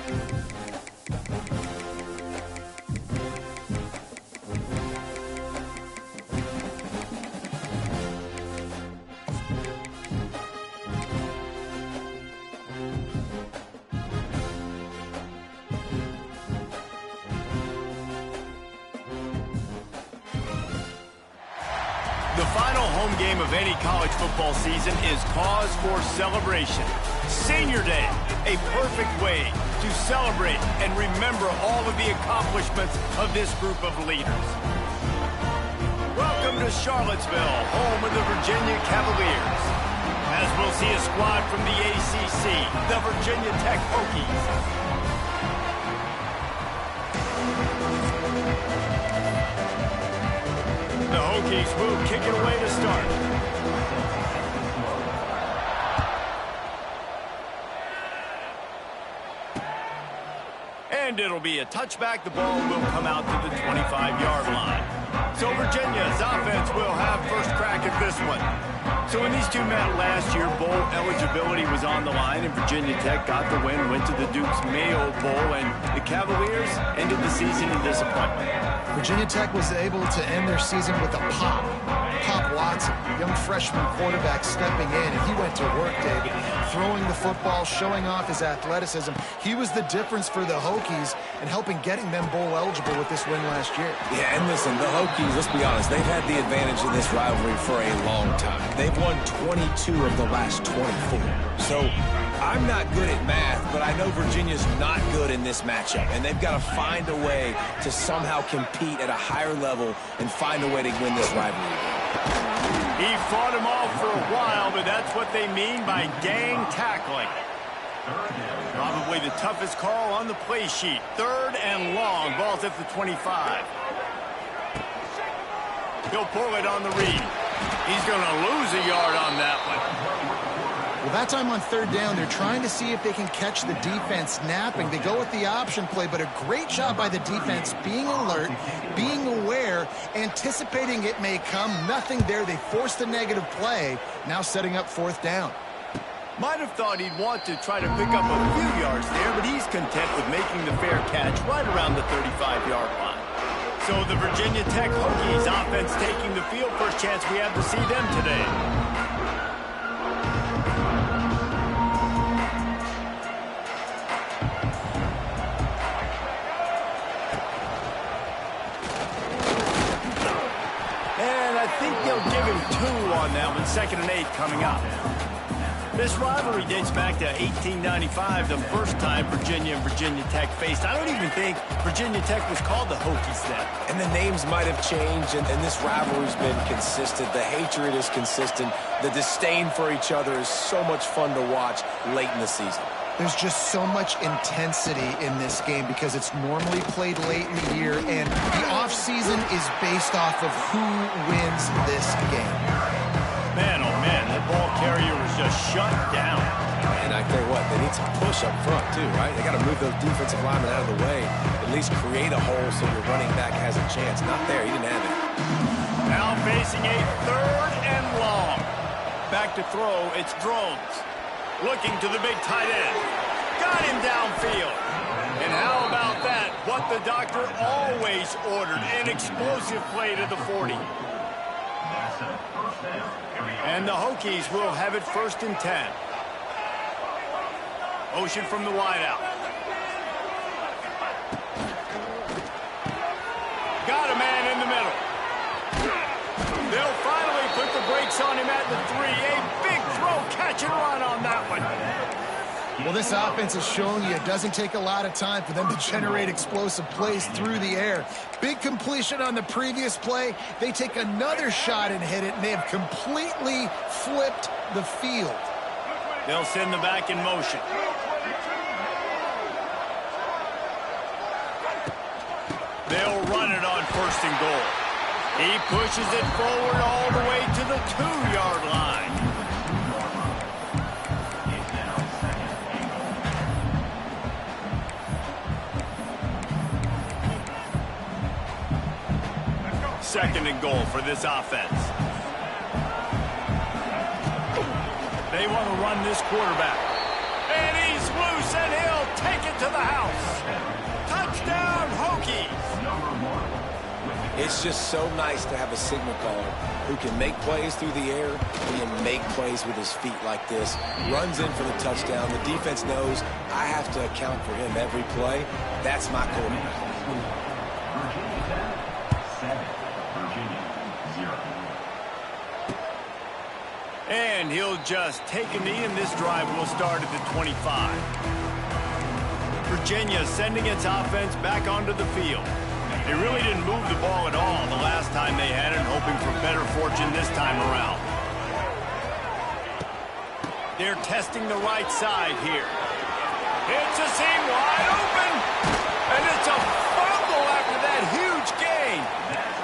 The final home game of any college football season is cause for celebration. Senior Day, a perfect way to celebrate and remember all of the accomplishments of this group of leaders. Welcome to Charlottesville, home of the Virginia Cavaliers. As we'll see a squad from the ACC, the Virginia Tech Hokies. The Hokies will kick it away to start. And it'll be a touchback. The ball will come out to the 25-yard line. So Virginia's offense will have first crack at this one. So when these two met last year, bowl eligibility was on the line, and Virginia Tech got the win, went to the Duke's Mayo Bowl, and the Cavaliers ended the season in disappointment. Virginia Tech was able to end their season with a Pop Watson, young freshman quarterback stepping in, and he went to work, David, throwing the football, showing off his athleticism. He was the difference for the Hokies and helping getting them bowl eligible with this win last year. Yeah, and listen, the Hokies, let's be honest, they've had the advantage in this rivalry for a long time. They've won 22 of the last 24. So I'm not good at math, but I know Virginia's not good in this matchup, and they've got to find a way to somehow compete at a higher level and find a way to win this rivalry. He fought him off for a while, but that's what they mean by gang tackling. Probably the toughest call on the play sheet. 3rd and long. Ball's at the 25. He'll pull it on the read. He's going to lose a yard on that one. Well, that time on 3rd down, they're trying to see if they can catch the defense napping. They go with the option play, but a great job by the defense being alert, being aware, anticipating it may come. Nothing there. They forced the negative play, now setting up 4th down. Might have thought he'd want to try to pick up a few yards there, but he's content with making the fair catch right around the 35-yard line. So the Virginia Tech Hokies offense taking the field. First chance we have to see them today. I think they'll give him 2 on that one. 2nd and 8 coming up. This rivalry dates back to 1895, the first time Virginia and Virginia Tech faced. I don't even think Virginia Tech was called the Hokies then. And the names might have changed, and this rivalry's been consistent. The hatred is consistent. The disdain for each other is so much fun to watch late in the season. There's just so much intensity in this game because it's normally played late in the year, and the offseason is based off of who wins this game. Man, oh man, that ball carrier was just shut down. And I tell you what, they need some push up front too, right? They got to move those defensive linemen out of the way, at least create a hole so your running back has a chance. Not there, he didn't have it. Now facing a 3rd and long. Back to throw, it's Drones. Looking to the big tight end. Got him downfield. And how about that? What the doctor always ordered. An explosive play to the 40. And the Hokies will have it 1st and 10. Motion from the wideout. Got a man in the middle. They'll finally put the brakes on him at the 3. A big throw, catch and run on that one. Well, this offense has shown you it doesn't take a lot of time for them to generate explosive plays through the air. Big completion on the previous play. They take another shot and hit it, and they have completely flipped the field. They'll send the back in motion. They'll run it on 1st and goal. He pushes it forward all the way to the 2-yard line. Second and goal for this offense. They want to run this quarterback. And he's loose, and he'll take it to the house. Touchdown, Hokies. It's just so nice to have a signal caller who can make plays through the air and make plays with his feet like this. Runs in for the touchdown. The defense knows I have to account for him every play. That's my quarterback. And he'll just take a knee, and this drive will start at the 25. Virginia sending its offense back onto the field. They really didn't move the ball at all the last time they had it, hoping for better fortune this time around. They're testing the right side here. It's a seam wide open, and it's a fumble after that huge gain.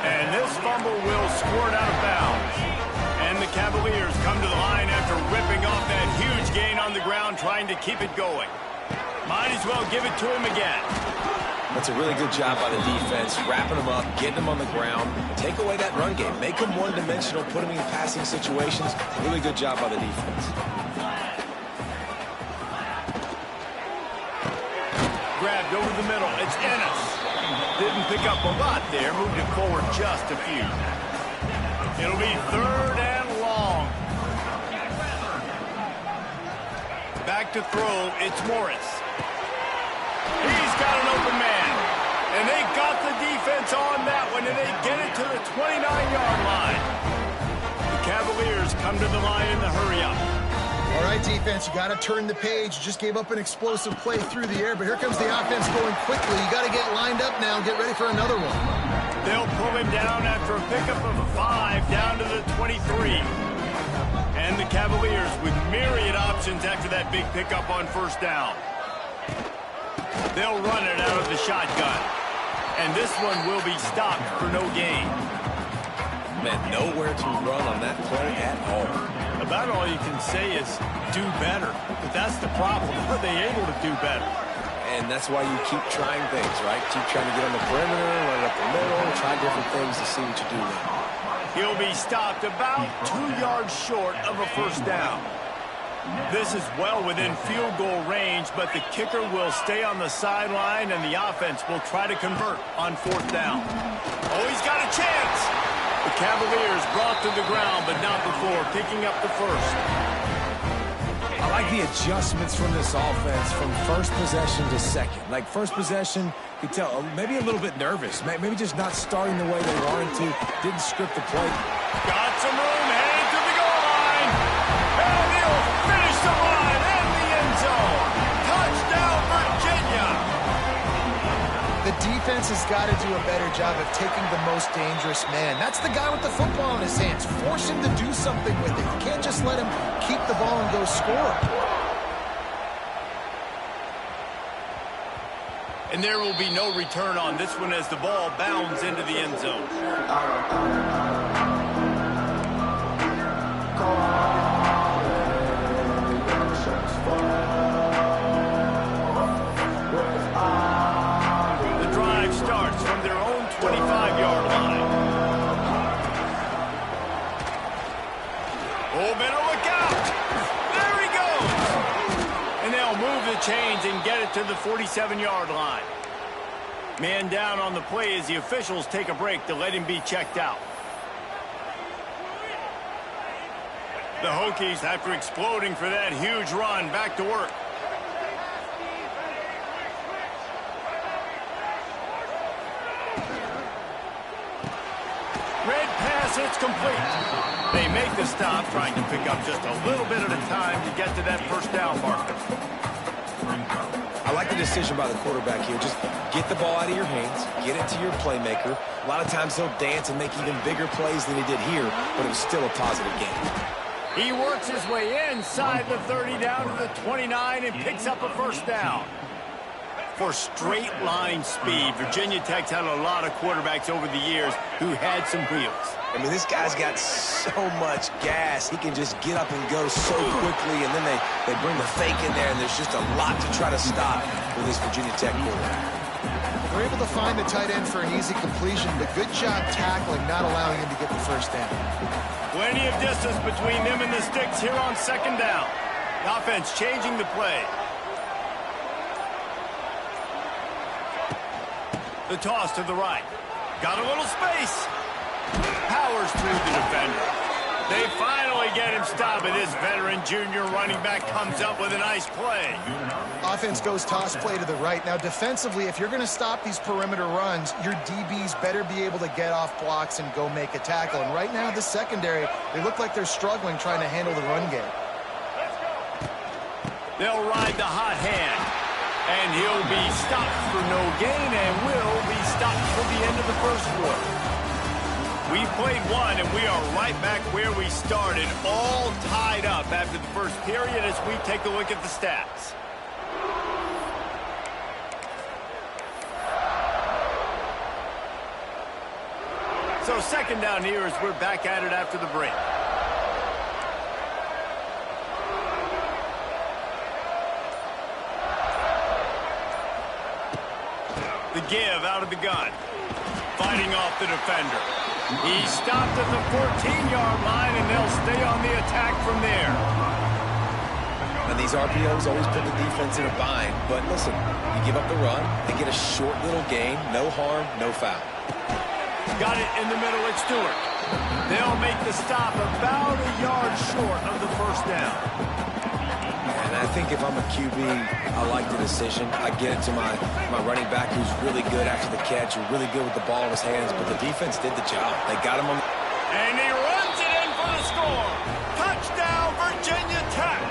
And this fumble will squirt out of bounds. And the Cavaliers come to the line after ripping off that huge gain on the ground, trying to keep it going. Might as well give it to him again. That's a really good job by the defense, wrapping them up, getting them on the ground. Take away that run game. Make them one-dimensional, put them in passing situations. Really good job by the defense. Grabbed over the middle. It's Ennis. Didn't pick up a lot there. Moved it forward just a few. It'll be 3rd and long. Back to throw. It's Morris. He's got an open man. And they got the defense on that one, and they get it to the 29-yard line. The Cavaliers come to the line in the hurry-up. All right, defense, you got to turn the page. You just gave up an explosive play through the air, but here comes the offense going quickly. You got to get lined up now and get ready for another one. They'll pull him down after a pickup of 5 down to the 23. And the Cavaliers with myriad options after that big pickup on 1st down. They'll run it out of the shotgun. And this one will be stopped for no gain. Man, nowhere to run on that play at all. About all you can say is do better. But that's the problem. Are they able to do better? And that's why you keep trying things, right? Keep trying to get on the perimeter, run it up the middle, try different things to see what you do there. He'll be stopped about 2 yards short of a 1st down. This is well within field goal range, but the kicker will stay on the sideline, and the offense will try to convert on 4th down. Oh, he's got a chance! The Cavaliers brought to the ground, but not before picking up the 1st. I like the adjustments from this offense from 1st possession to 2nd. Like 1st possession, you could tell maybe a little bit nervous, maybe just not starting the way they wanted to, didn't script the play. Got some room, heading to the goal line, and he'll finish the line in the end zone. Touchdown, Virginia! The defense has got to do a better job of taking the most dangerous man. That's the guy with the football in his hands. Force him to do something with it. You can't just let him keep the ball and go score. And there will be no return on this one as the ball bounds into the end zone. The drive starts from their own 25-yard line. Oh, better look out! There he goes! And they'll move the chains and get it to the 47-yard line. Man down on the play as the officials take a break to let him be checked out. The Hokies, after exploding for that huge run, back to work. Red pass, it's complete. They make the stop, trying to pick up just a little bit at a time to get to that 1st down marker. I like the decision by the quarterback here. Just get the ball out of your hands, get it to your playmaker. A lot of times he'll dance and make even bigger plays than he did here, but it was still a positive game. He works his way inside the 30 down to the 29 and picks up a 1st down. For straight line speed, Virginia Tech's had a lot of quarterbacks over the years who had some wheels. I mean, this guy's got so much gas. He can just get up and go so quickly, and then they bring the fake in there, and there's just a lot to try to stop with this Virginia Tech quarterback. They're able to find the tight end for an easy completion, but good job tackling, not allowing him to get the 1st down. Plenty of distance between them and the sticks here on 2nd down. The offense changing the play. The toss to the right. Got a little space. Powers through the defender. They finally get him stopped, and this veteran junior running back comes up with a nice play. Offense goes toss play to the right. Now, defensively, if you're going to stop these perimeter runs, your DBs better be able to get off blocks and go make a tackle. And right now, the secondary, they look like they're struggling trying to handle the run game. They'll ride the hot hand. And he'll be stopped for no gain and will be stopped for the end of the first quarter. We've played one, and we are right back where we started, all tied up after the first period as we take a look at the stats. So second down here as we're back at it after the break. The give out of the gun. Fighting off the defender. He's stopped at the 14-yard line, and they'll stay on the attack from there. And these RPOs always put the defense in a bind. But listen, you give up the run, they get a short little gain, no harm, no foul. Got it in the middle, it's Stewart. They'll make the stop about a yard short of the first down. And I think if I'm a QB, I like the decision. I get it to my running back who's really good after the catch, who's really good with the ball in his hands, but the defense did the job. They got him on. And he runs it in for the score. Touchdown, Virginia Tech.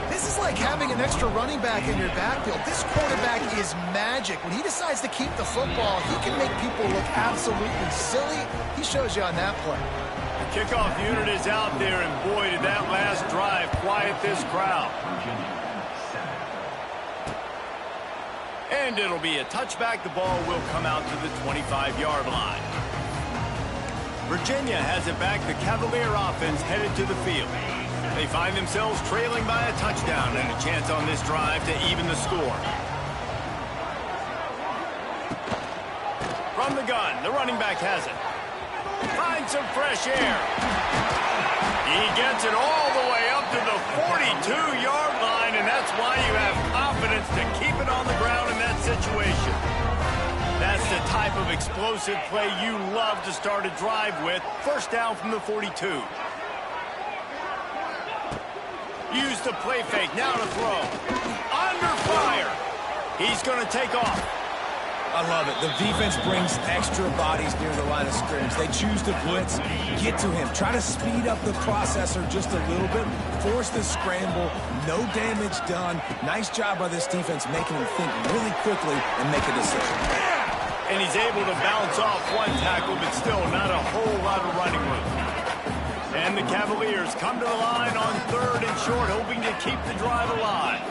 This is like having an extra running back in your backfield. This quarterback is magic. When he decides to keep the football, he can make people look absolutely silly. He shows you on that play. The kickoff unit is out there, and boy, did that last drive quiet this crowd. And it'll be a touchback. The ball will come out to the 25-yard line. Virginia has it back. The Cavalier offense headed to the field. They find themselves trailing by a touchdown and a chance on this drive to even the score. From the gun, the running back has it. Finds some fresh air. He gets it all the way up to the 42-yard line, and that's why you have confidence to keep it on the ground in that situation. That's the type of explosive play you love to start a drive with. First down from the 42. Use the play fake, now to throw. Under fire. He's going to take off. I love it. The defense brings extra bodies near the line of scrimmage. They choose to blitz, get to him, try to speed up the processor just a little bit, force the scramble, no damage done. Nice job by this defense making him think really quickly and make a decision. And he's able to bounce off one tackle, but still not a whole lot of running room. And the Cavaliers come to the line on third and short, hoping to keep the drive alive.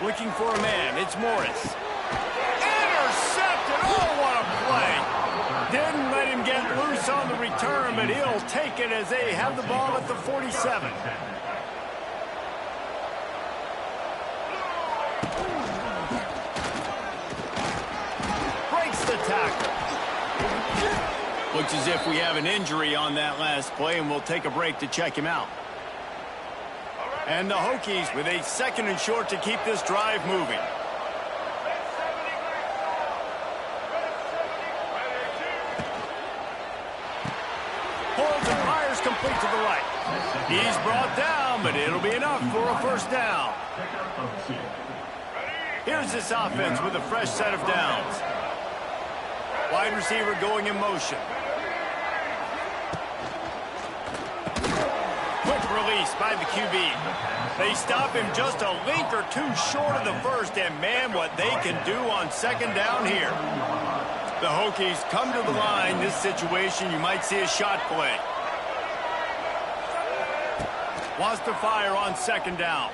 Looking for a man, it's Morris. Intercepted, oh, what a play. Didn't let him get loose on the return, but he'll take it as they have the ball at the 47. Breaks the tackle. Looks as if we have an injury on that last play, and we'll take a break to check him out. And the Hokies with a second and short to keep this drive moving. Holds and fires complete to the right. He's brought down, but it'll be enough for a first down. Here's this offense with a fresh set of downs. Wide receiver going in motion. Quick release by the QB. They stop him just a link or two short of the first, and man, what they can do on second down here. The Hokies come to the line. This situation, you might see a shot play. Wants to fire on second down.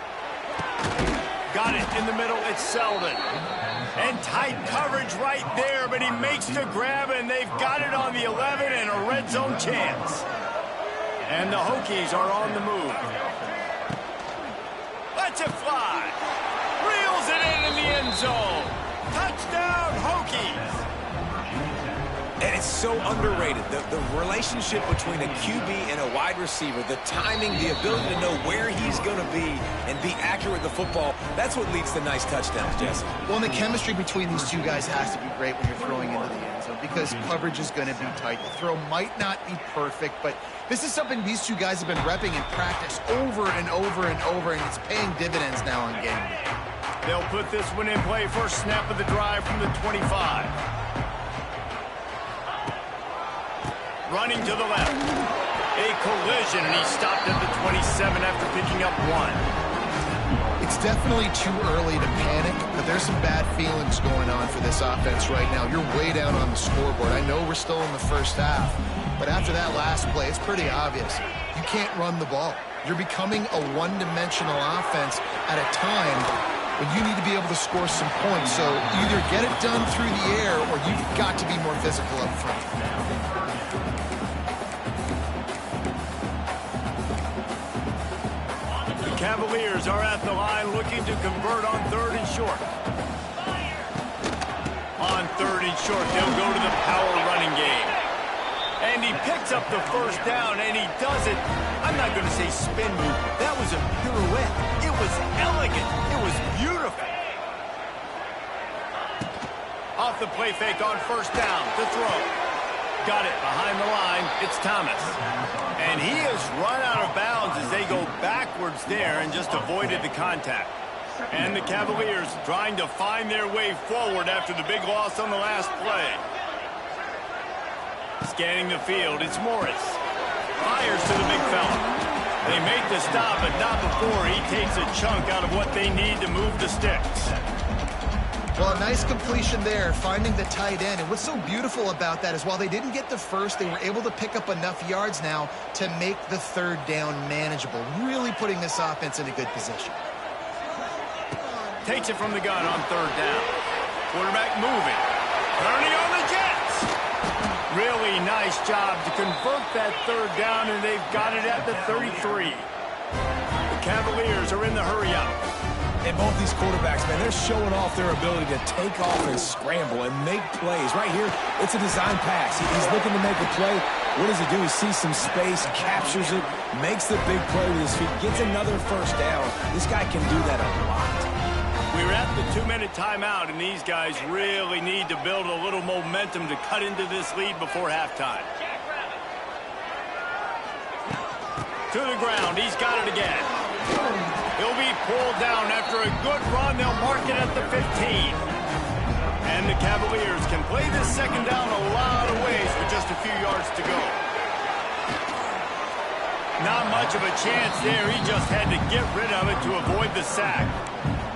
Got it in the middle, it's Selden. And tight coverage right there, but he makes the grab, and they've got it on the 11 and a red zone chance. And the Hokies are on the move. Lets it fly. Reels it in the end zone. Touchdown, Hokies. And It's so underrated. The relationship between a QB and a wide receiver, the timing, the ability to know where he's going to be and be accurate with the football, that's what leads to nice touchdowns, Jesse. Well, and the chemistry between these two guys has to be great when you're throwing into the end zone because coverage is going to be tight. The throw might not be perfect, but this is something these two guys have been repping in practice over and over and over, and it's paying dividends now on game day. They'll put this one in play. First snap of the drive from the 25. Running to the left. A collision, and he stopped at the 27 after picking up 1. It's definitely too early to panic, but there's some bad feelings going on for this offense right now. You're way down on the scoreboard. I know we're still in the first half, but after that last play, it's pretty obvious. You can't run the ball. You're becoming a one-dimensional offense at a time when you need to be able to score some points. So either get it done through the air or you've got to be more physical up front. The Cavaliers are at the line looking to convert on 3rd and short. On 3rd and short, they'll go to the power running game. And he picks up the first down, and he does it. I'm not going to say spin move. That was a pirouette. It was elegant. It was beautiful. Off the play fake on 1st down to throw. Got it behind the line. It's Thomas. And he has run out of bounds as they go backwards there and just avoided the contact. And the Cavaliers trying to find their way forward after the big loss on the last play. Scanning the field, it's Morris. Fires to the big fella. They make the stop, but not before he takes a chunk out of what they need to move the sticks. Well, a nice completion there, finding the tight end. And what's so beautiful about that is while they didn't get the first, they were able to pick up enough yards now to make the 3rd down manageable, really putting this offense in a good position. Takes it from the gun on 3rd down. Quarterback moving. Turning on the Jets. Really nice job to convert that 3rd down, and they've got it at the 33. The Cavaliers are in the hurry-up. And both these quarterbacks, man, they're showing off their ability to take off and scramble and make plays. Right here, it's a design pass. He's looking to make a play. What does he do? He sees some space, captures it, makes the big play with his feet, gets another 1st down. This guy can do that a lot. We're at the 2-minute timeout, and these guys really need to build a little momentum to cut into this lead before halftime. To the ground. He's got it again. He'll be pulled down after a good run. They'll mark it at the 15. And the Cavaliers can play this 2nd down a lot of ways with just a few yards to go. Not much of a chance there. He just had to get rid of it to avoid the sack.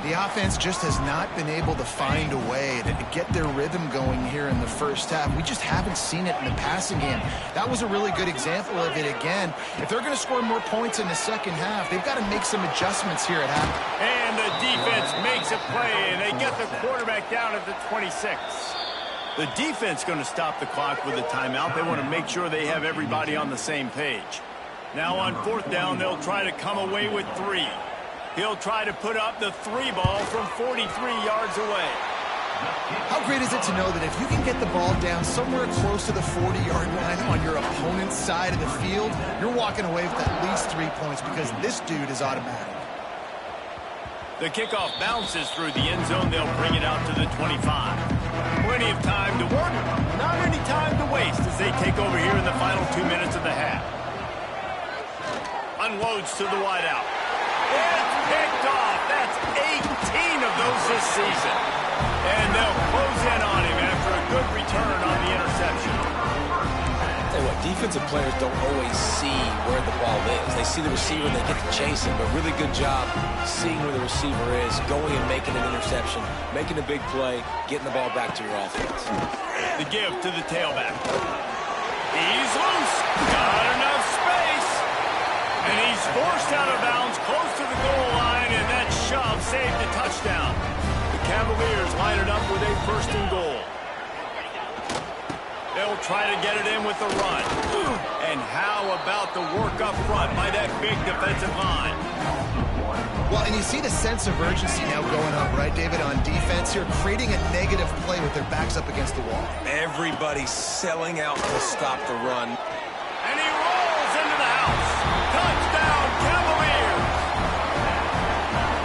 The offense just has not been able to find a way to get their rhythm going here in the first half. We just haven't seen it in the passing game. That was a really good example of it again. If they're going to score more points in the second half, they've got to make some adjustments here at half. And the defense makes a play, and they get the quarterback down at the 26. The defense going to stop the clock with a timeout. They want to make sure they have everybody on the same page. Now on 4th down, they'll try to come away with 3. He'll try to put up the 3 ball from 43 yards away. How great is it to know that if you can get the ball down somewhere close to the 40-yard line on your opponent's side of the field, you're walking away with at least 3 points because this dude is automatic. The kickoff bounces through the end zone. They'll bring it out to the 25. Plenty of time to work. Not any time to waste as they take over here in the final 2 minutes of the half. Unloads to the wideout. It's picked off. That's 18 of those this season. And they'll close in on him after a good return on the interception. I'll tell you what, defensive players don't always see where the ball is. They see the receiver, they get to chase him, but really good job seeing where the receiver is, going and making an interception, making a big play, getting the ball back to your offense. The give to the tailback. He's loose. Got enough space. And he's forced out of bounds close to the goal line, and that shove saved the touchdown. The Cavaliers line it up with a 1st and goal. They'll try to get it in with the run. And how about the work up front by that big defensive line? Well, and you see the sense of urgency now going up, right, David, on defense here, creating a negative play with their backs up against the wall. Everybody's selling out to stop the run. And he rolls into the house. Touchdown, Cavaliers!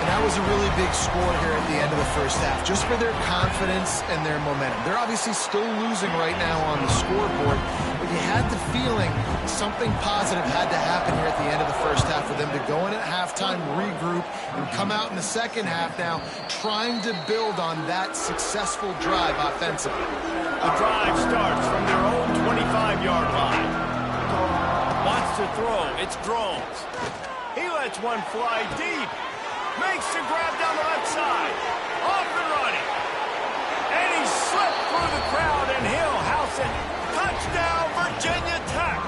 And that was a really big score here at the end of the first half, just for their confidence and their momentum. They're obviously still losing right now on the scoreboard, but you had the feeling something positive had to happen here at the end of the first half for them to go in at halftime, regroup, and come out in the second half now trying to build on that successful drive offensively. The drive starts from their own 25-yard line. Wants to throw. It's Drones. He lets one fly deep. Makes the grab down the left side. Off and running. And he slipped through the crowd, and he'll house it. Touchdown, Virginia Tech.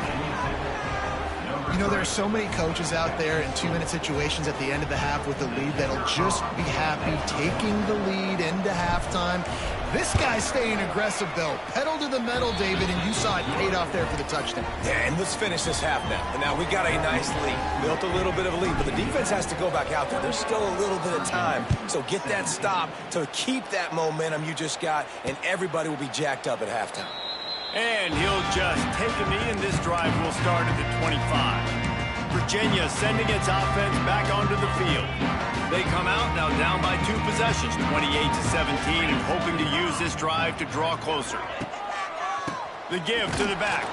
You know, there are so many coaches out there in two-minute situations at the end of the half with the lead that'll just be happy taking the lead into halftime. This guy's staying aggressive, though. Pedal to the metal, David, and you saw it paid off there for the touchdown. Yeah, and let's finish this half now. And now we got a nice lead. Built a little bit of a lead, but the defense has to go back out there. There's still a little bit of time. So get that stop to keep that momentum you just got, and everybody will be jacked up at halftime. And he'll just take a knee, and this drive will start at the 25. Virginia sending its offense back onto the field. They come out now down by 2 possessions, 28-17, and hoping to use this drive to draw closer. The give to the back.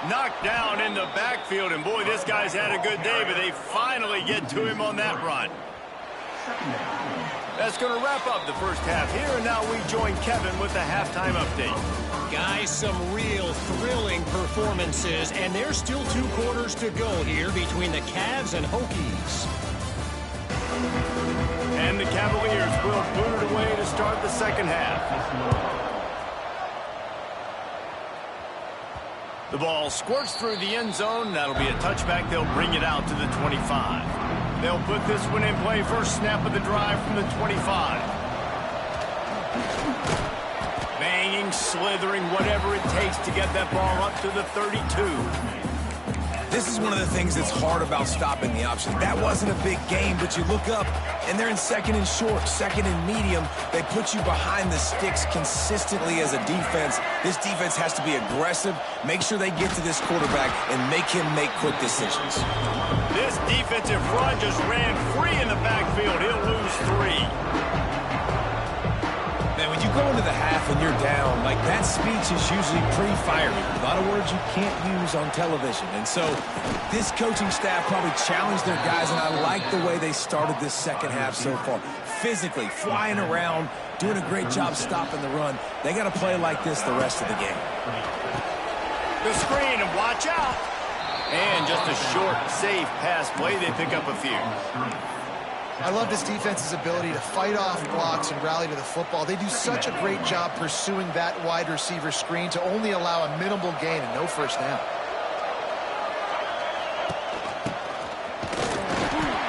Knocked down in the backfield, and boy, this guy's had a good day, but they finally get to him on that run. That's going to wrap up the first half here, and now we join Kevin with the halftime update. Guys, some real thrilling performances, and there's still 2 quarters to go here between the Cavs and Hokies. And the Cavaliers will boot it away to start the second half. The ball squirts through the end zone. That'll be a touchback. They'll bring it out to the 25. They'll put this one in play. First snap of the drive from the 25. Banging, slithering, whatever it takes to get that ball up to the 32. This is one of the things that's hard about stopping the option. That wasn't a big game, but you look up, and they're in second and short, second and medium. They put you behind the sticks consistently as a defense. This defense has to be aggressive, make sure they get to this quarterback, and make him make quick decisions. This defensive front just ran free in the backfield. He'll lose 3. Man, when you go into the half and you're down, like that speech is usually pretty fiery. A lot of words you can't use on television. And so this coaching staff probably challenged their guys, and I like the way they started this second half so far. Physically, flying around, doing a great job stopping the run. They got to play like this the rest of the game. The screen, and watch out. And just a short, safe pass play. They pick up a few. I love this defense's ability to fight off blocks and rally to the football. They do such a great job pursuing that wide receiver screen to only allow a minimal gain and no first down.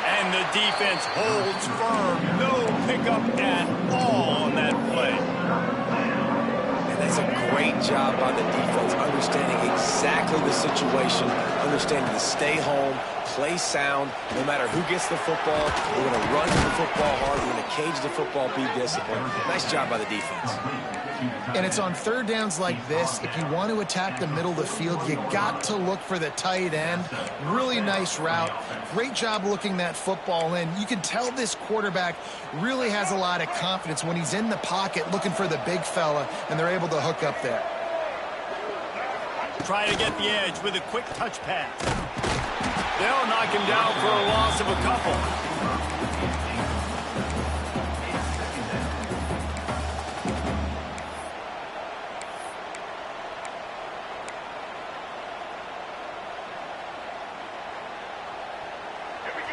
And the defense holds firm. No pickup at all on that play. And that's a great job by the defense, understanding exactly the situation, understanding to stay home, play sound, no matter who gets the football. We're going to run the football hard. We're going to cage the football, be disciplined. Nice job by the defense. And it's on third downs like this. If you want to attack the middle of the field, you got to look for the tight end. Really nice route. Great job looking that football in. You can tell this quarterback really has a lot of confidence when he's in the pocket looking for the big fella, and they're able to hook up there. Try to get the edge with a quick touch pass. They'll knock him down for a loss of a couple.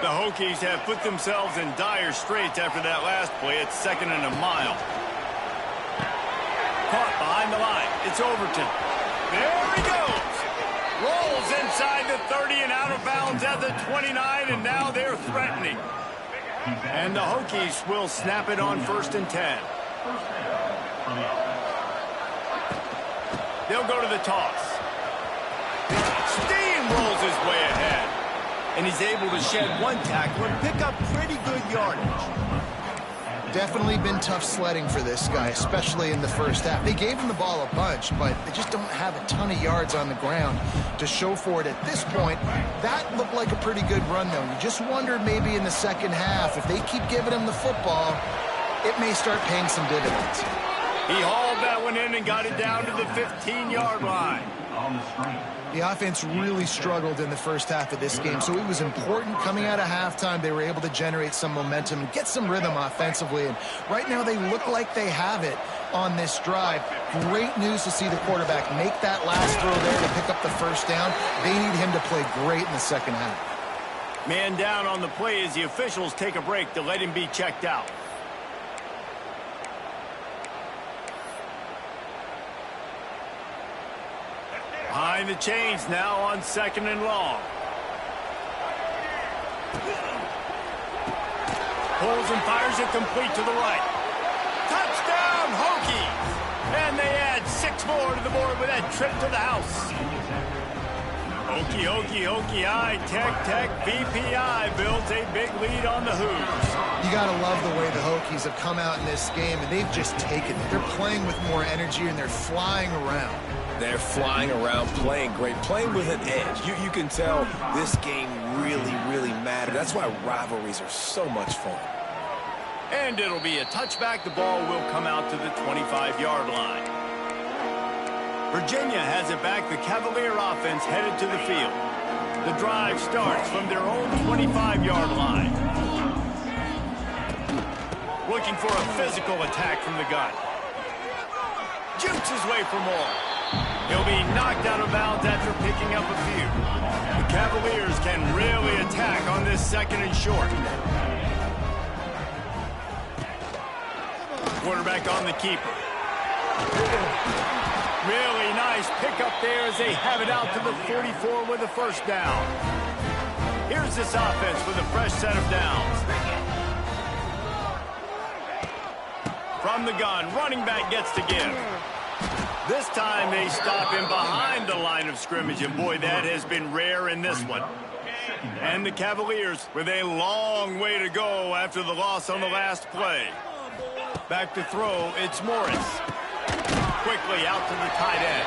The Hokies have put themselves in dire straits after that last play. It's 2nd and a mile. Caught behind the line. It's Overton. There he goes. Rolls inside the 30 and out of bounds at the 29, and now they're threatening. And the Hokies will snap it on 1st and 10. They'll go to the toss. Steamrolls his way ahead. And he's able to shed one tackle and pick up pretty good yardage. Definitely been tough sledding for this guy, especially in the first half. They gave him the ball a bunch, but they just don't have a ton of yards on the ground to show for it at this point. That looked like a pretty good run, though. You just wonder maybe in the second half, if they keep giving him the football, it may start paying some dividends. He hauled that one in and got it down to the 15-yard line. The offense really struggled in the first half of this game, so it was important coming out of halftime. They were able to generate some momentum and get some rhythm offensively, and right now they look like they have it on this drive. Great news to see the quarterback make that last throw there to pick up the first down. They need him to play great in the second half. Man down on the play as the officials take a break to let him be checked out. Behind the chains now on 2nd and long. Pulls and fires it complete to the right. Touchdown, Hokies! And they add 6 more to the board with that trip to the house. Hokie, Tech, VPI built a big lead on the Hoos. You gotta love the way the Hokies have come out in this game, and they've just taken it. They're playing with more energy, and they're flying around. They're flying around, playing great, playing with an edge. You can tell this game really mattered. That's why rivalries are so much fun. And it'll be a touchback. The ball will come out to the 25-yard line. Virginia has it back. The Cavalier offense headed to the field. The drive starts from their own 25-yard line. Looking for a physical attack from the gun. Jukes his way for more. He'll be knocked out of bounds after picking up a few. The Cavaliers can really attack on this 2nd and short. Quarterback on the keeper. Really nice pickup there as they have it out to the 44 with a first down. Here's this offense with a fresh set of downs. From the gun, running back gets to give. This time they stop him behind the line of scrimmage, and boy, that has been rare in this one. And the Cavaliers with a long way to go after the loss on the last play. Back to throw, it's Morris. Quickly out to the tight end.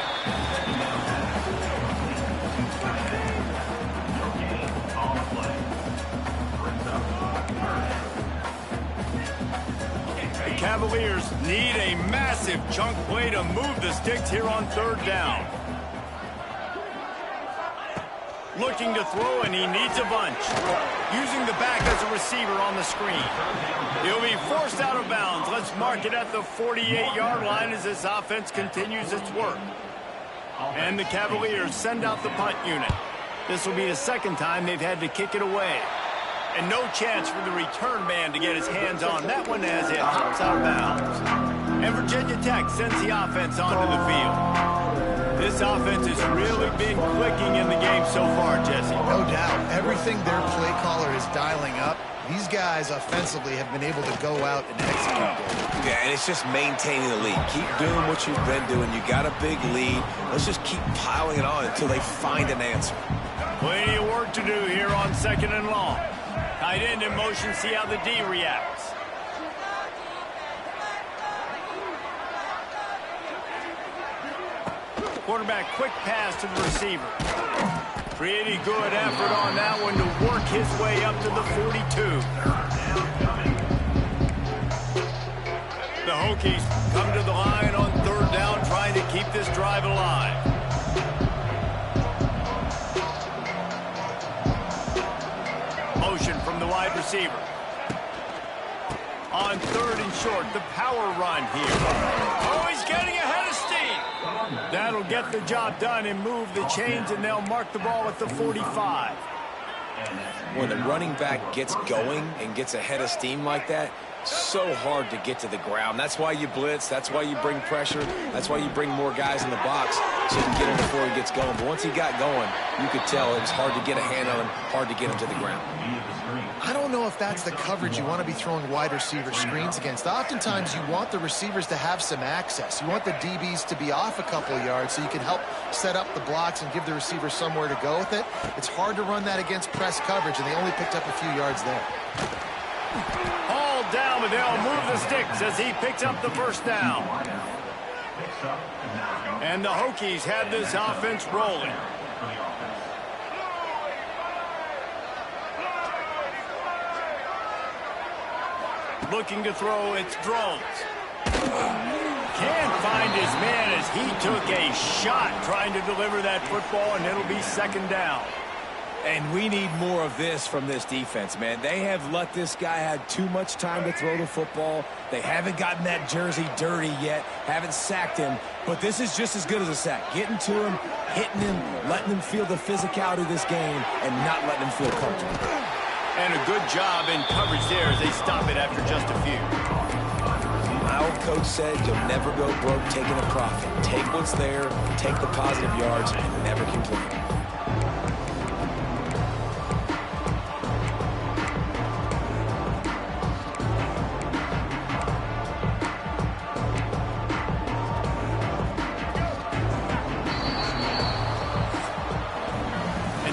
The Cavaliers need a massive chunk play to move the sticks here on 3rd down. Looking to throw, and he needs a bunch. Using the back as a receiver on the screen. He'll be forced out of bounds. Let's mark it at the 48-yard line as this offense continues its work. And the Cavaliers send out the punt unit. This will be the 2nd time they've had to kick it away. And no chance for the return man to get his hands on that one as it hops out of bounds. And Virginia Tech sends the offense onto the field. This offense has really been clicking in the game so far, Jesse. No doubt. Everything their play caller is dialing up, these guys offensively have been able to go out and execute. Yeah, and it's just maintaining the lead. Keep doing what you've been doing. You got a big lead. Let's just keep piling it on until they find an answer. Plenty of work to do here on 2nd and long. Tight end in motion, see how the D reacts. Quarterback, quick pass to the receiver. Pretty good effort on that one to work his way up to the 42. The Hokies come to the line on 3rd down, trying to keep this drive alive. Motion from the wide receiver. On 3rd and short, the power run here. Oh, he's getting ahead of steam. That'll get the job done and move the chains, and they'll mark the ball at the 45. When the running back gets going and gets ahead of steam like that, So hard to get to the ground. That's why you blitz. That's why you bring pressure. That's why you bring more guys in the box so you can get him before he gets going. But once he got going, you could tell it was hard to get a hand on him, hard to get him to the ground. I don't know if that's the coverage you want to be throwing wide receiver screens against. Oftentimes, you want the receivers to have some access. You want the DBs to be off a couple of yards so you can help set up the blocks and give the receivers somewhere to go with it. It's hard to run that against press coverage, and they only picked up a few yards there. All down, but they'll move the sticks as he picks up the first down. And the Hokies have this offense rolling. Looking to throw, it's Drones. Can't find his man as he took a shot trying to deliver that football, and it'll be second down. And we need more of this from this defense, man. They have let this guy have too much time to throw the football. They haven't gotten that jersey dirty yet, haven't sacked him. But this is just as good as a sack. Getting to him, hitting him, letting him feel the physicality of this game, and not letting him feel comfortable. And a good job in coverage there as they stop it after just a few. My old coach said you'll never go broke taking a profit. Take what's there, take the positive yards, and never complain.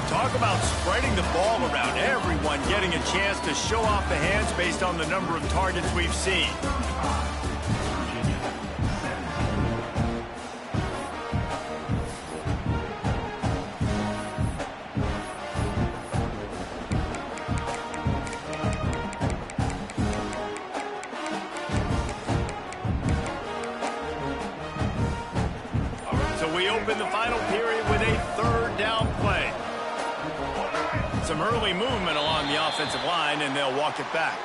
Talk about spreading the ball around, everyone getting a chance to show off the hands based on the number of targets we've seen. So we open the final period with a third down play. Some early movement along the offensive line, and they'll walk it back.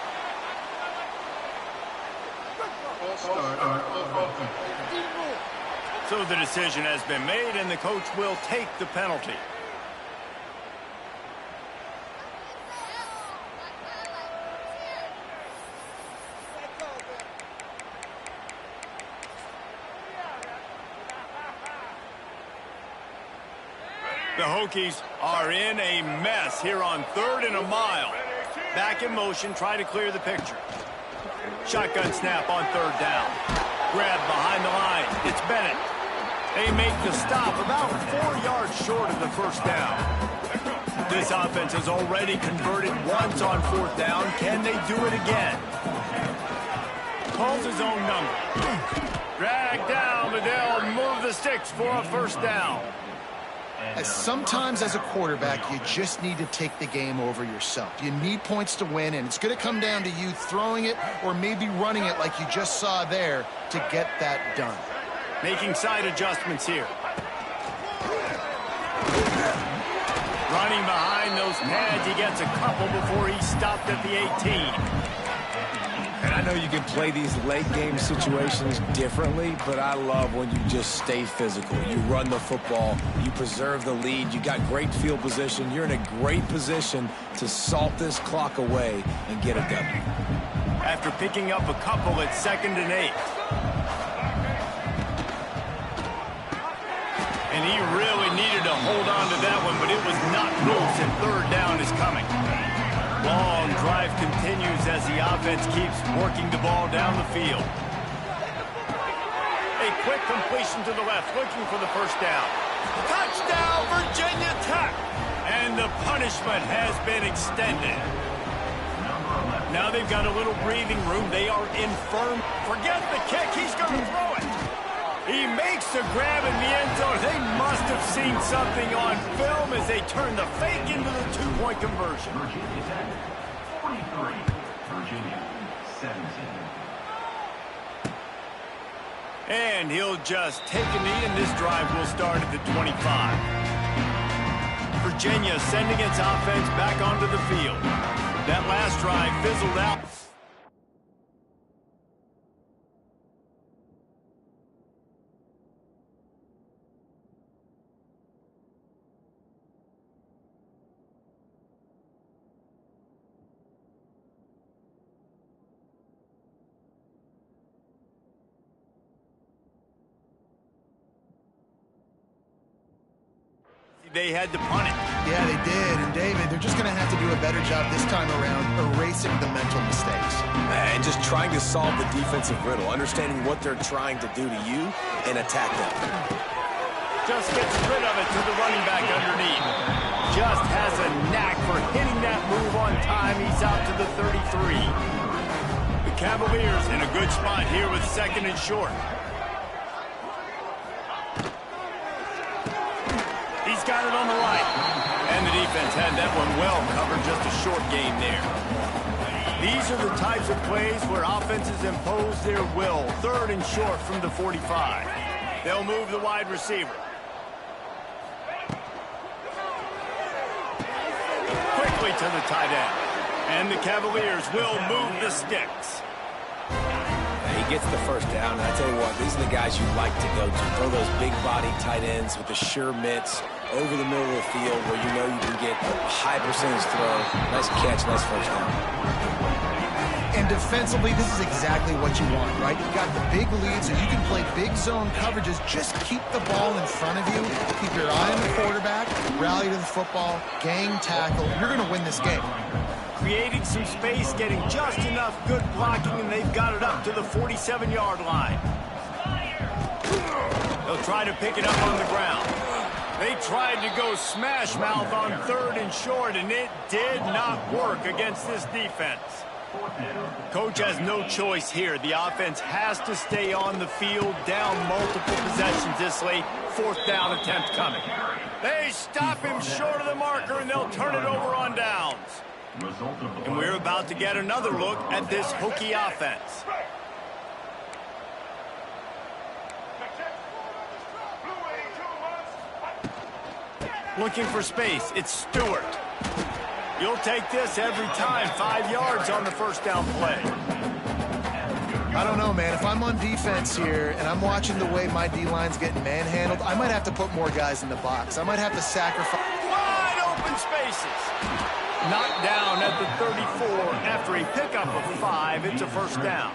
So the decision has been made, and the coach will take the penalty. The Hokies are in a mess here on 3rd and a mile. Back in motion, try to clear the picture. Shotgun snap on 3rd down. Grab behind the line. It's Bennett. They make the stop about 4 yards short of the first down. This offense has already converted once on 4th down. Can they do it again? Calls his own number. Drag down, but they'll move the sticks for a first down. Sometimes as a quarterback, you just need to take the game over yourself. You need points to win, and it's going to come down to you throwing it or maybe running it like you just saw there to get that done. Making side adjustments here. Running behind those pads, he gets a couple before he stopped at the 18. And I know you can play these late-game situations differently, but I love when you just stay physical. You run the football, you preserve the lead, you got great field position, you're in a great position to salt this clock away and get a W. After picking up a couple at 2nd and 8. And he really needed to hold on to that one, but it was not loose, and 3rd down is coming. Long drive continues as the offense keeps working the ball down the field. A quick completion to the left, looking for the first down. Touchdown, Virginia Tech! And the punishment has been extended. Now they've got a little breathing room. They are in firm. Forget the kick. He's going to throw it. He makes the grab in the end zone. They must have seen something on film as they turn the fake into the 2-point conversion. Virginia Tech, 43. Virginia, 17. And he'll just take a knee, and this drive will start at the 25. Virginia sending its offense back onto the field. That last drive fizzled out. they had to punt it. Yeah, they did. And, David, they're just going to have to do a better job this time around erasing the mental mistakes. And just trying to solve the defensive riddle, understanding what they're trying to do to you and attack them. Just gets rid of it to the running back underneath. Just has a knack for hitting that move on time. He's out to the 33. The Cavaliers in a good spot here with 2nd and short. He's got it on the right. And the defense had that one well covered, just a short gain there. These are the types of plays where offenses impose their will. 3rd and short from the 45. They'll move the wide receiver. Quickly to the tight end. And the Cavaliers will move the sticks. He gets the first down, and I tell you what, these are the guys you like to go to. Throw those big body tight ends with the sure mitts over the middle of the field where you know you can get a high percentage throw. Nice catch, nice first down. And defensively, this is exactly what you want, right? You've got the big lead, so you can play big zone coverages. Just keep the ball in front of you. Keep your eye on the quarterback. Rally to the football. Gang tackle. You're going to win this game. Creating some space, getting just enough good blocking, and they've got it up to the 47-yard line. They'll try to pick it up on the ground. They tried to go smash mouth on 3rd and short, and it did not work against this defense. Coach has no choice here. The offense has to stay on the field, down multiple possessions this late. 4th down attempt coming. They stop him short of the marker, and they'll turn it over on downs. And we're about to get another look at this Hokie offense. Looking for space. It's Stewart. You'll take this every time. 5 yards on the first down play. I don't know, man. If I'm on defense here and I'm watching the way my D-line's getting manhandled, I might have to put more guys in the box. I might have to sacrifice. Wide open spaces. Knocked down at the 34 after a pickup of 5. It's a first down.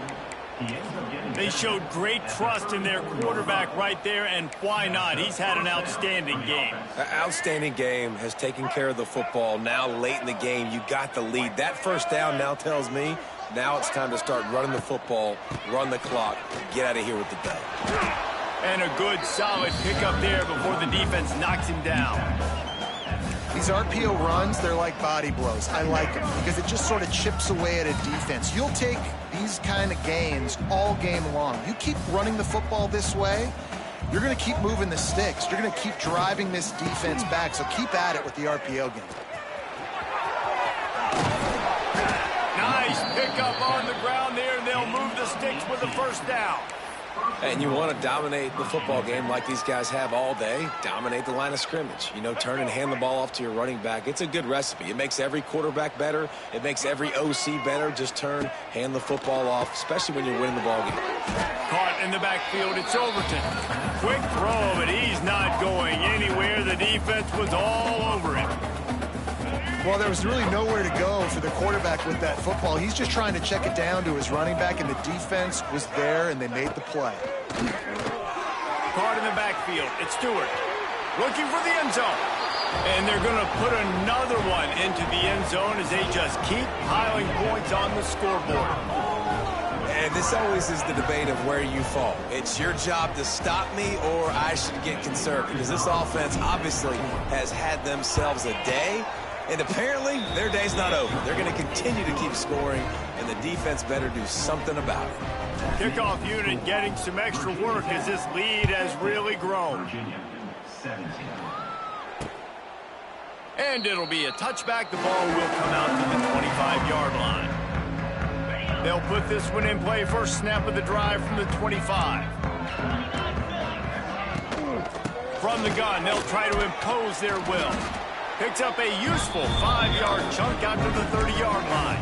They showed great trust in their quarterback right there, and why not? He's had an outstanding game. An outstanding game, has taken care of the football. Now late in the game, you got the lead. That first down now tells me now it's time to start running the football, run the clock, get out of here with the dub. And a good, solid pickup there before the defense knocks him down. These RPO runs, they're like body blows. I like them because it just sort of chips away at a defense. You'll take these kind of gains all game long. You keep running the football this way, you're going to keep moving the sticks. You're going to keep driving this defense back, so keep at it with the RPO game. Nice pickup on the ground there, and they'll move the sticks with the first down. And you want to dominate the football game like these guys have all day. Dominate the line of scrimmage. You know, turn and hand the ball off to your running back. It's a good recipe. It makes every quarterback better. It makes every OC better. Just turn, hand the football off, especially when you're winning the ball game. Caught in the backfield. It's Overton. Quick throw, but he's not going anywhere. The defense was all over him. Well, there was really nowhere to go for the quarterback with that football. He's just trying to check it down to his running back, and the defense was there, and they made the play. Caught in the backfield. It's Stewart looking for the end zone. And they're going to put another one into the end zone as they just keep piling points on the scoreboard. And this always is the debate of where you fall. It's your job to stop me, or I should get conservative, because this offense obviously has had themselves a day. And apparently, their day's not over. They're going to continue to keep scoring, and the defense better do something about it. Kickoff unit getting some extra work as this lead has really grown. Virginia, 17. And it'll be a touchback. The ball will come out to the 25-yard line. They'll put this one in play. First snap of the drive from the 25. From the gun, they'll try to impose their will. Picks up a useful 5-yard chunk out to the 30-yard line.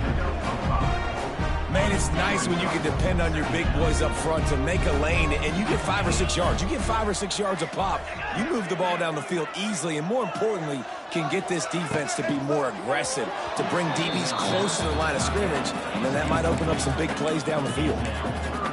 Man, it's nice when you can depend on your big boys up front to make a lane, and you get 5 or 6 yards. You get 5 or 6 yards a pop. You move the ball down the field easily, and more importantly, can get this defense to be more aggressive, to bring DBs close to the line of scrimmage, and then that might open up some big plays down the field.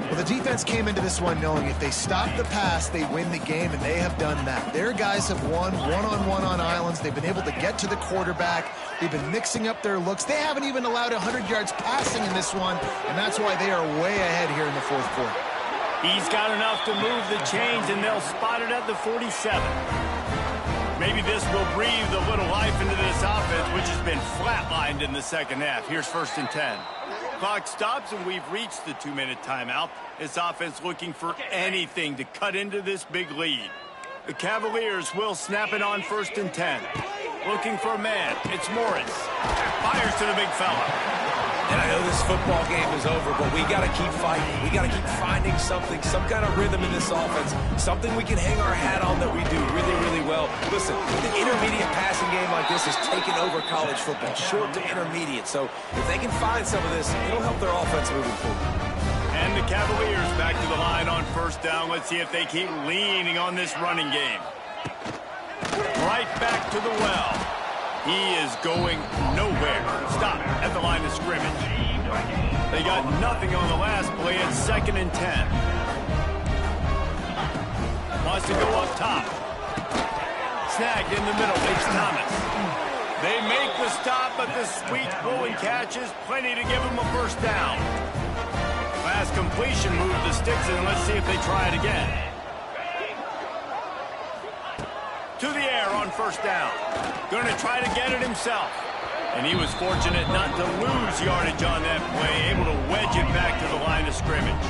Well, the defense came into this one knowing if they stop the pass, they win the game, and they have done that. Their guys have won one-on-one on islands. They've been able to get to the quarterback. They've been mixing up their looks. They haven't even allowed 100 yards passing in this one, and that's why they are way ahead here in the fourth quarter. He's got enough to move the chains, and they'll spot it at the 47. Maybe this will breathe a little life into this offense, which has been flatlined in the second half. Here's 1st and 10. Clock stops, and we've reached the 2-minute timeout. This offense looking for anything to cut into this big lead. The Cavaliers will snap it on 1st and 10. Looking for a man. It's Morris. Fires to the big fella. And I know this football game is over, but we got to keep fighting. We got to keep finding something, some kind of rhythm in this offense, something we can hang our hat on that we do really, really well. Listen, the intermediate passing game like this is taking over college football, short to intermediate. So if they can find some of this, it'll help their offense moving forward. And the Cavaliers back to the line on 1st down. Let's see if they keep leaning on this running game. Right back to the well. He is going nowhere. Stop at the line of scrimmage. They got nothing on the last play. It's 2nd and 10. Wants to go up top. Snagged in the middle. It's Thomas. They make the stop, but the sweet pull and catch is plenty to give them a 1st down. Last completion moved the sticks, and let's see if they try it again. To the air on 1st down. Going to try to get it himself. And he was fortunate not to lose yardage on that play, able to wedge it back to the line of scrimmage.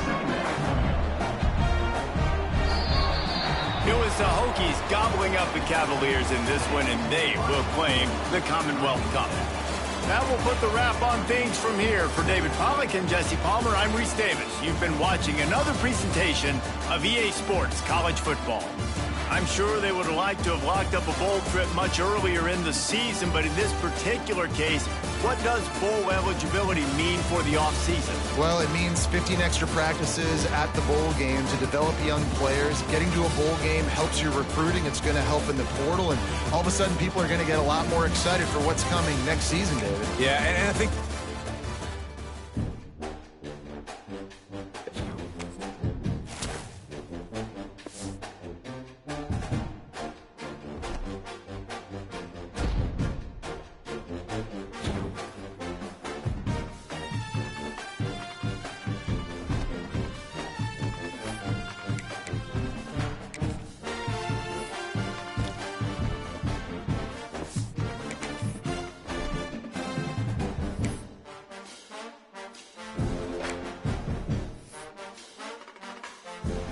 It was the Hokies gobbling up the Cavaliers in this one, and they will claim the Commonwealth Cup. That will put the wrap on things from here. For David Pollack and Jesse Palmer, I'm Reese Davis. You've been watching another presentation of EA Sports College Football. I'm sure they would have liked to have locked up a bowl trip much earlier in the season, but in this particular case, what does bowl eligibility mean for the offseason? Well, it means 15 extra practices at the bowl game to develop young players. Getting to a bowl game helps your recruiting. It's going to help in the portal, and all of a sudden people are going to get a lot more excited for what's coming next season, David. Yeah, and I think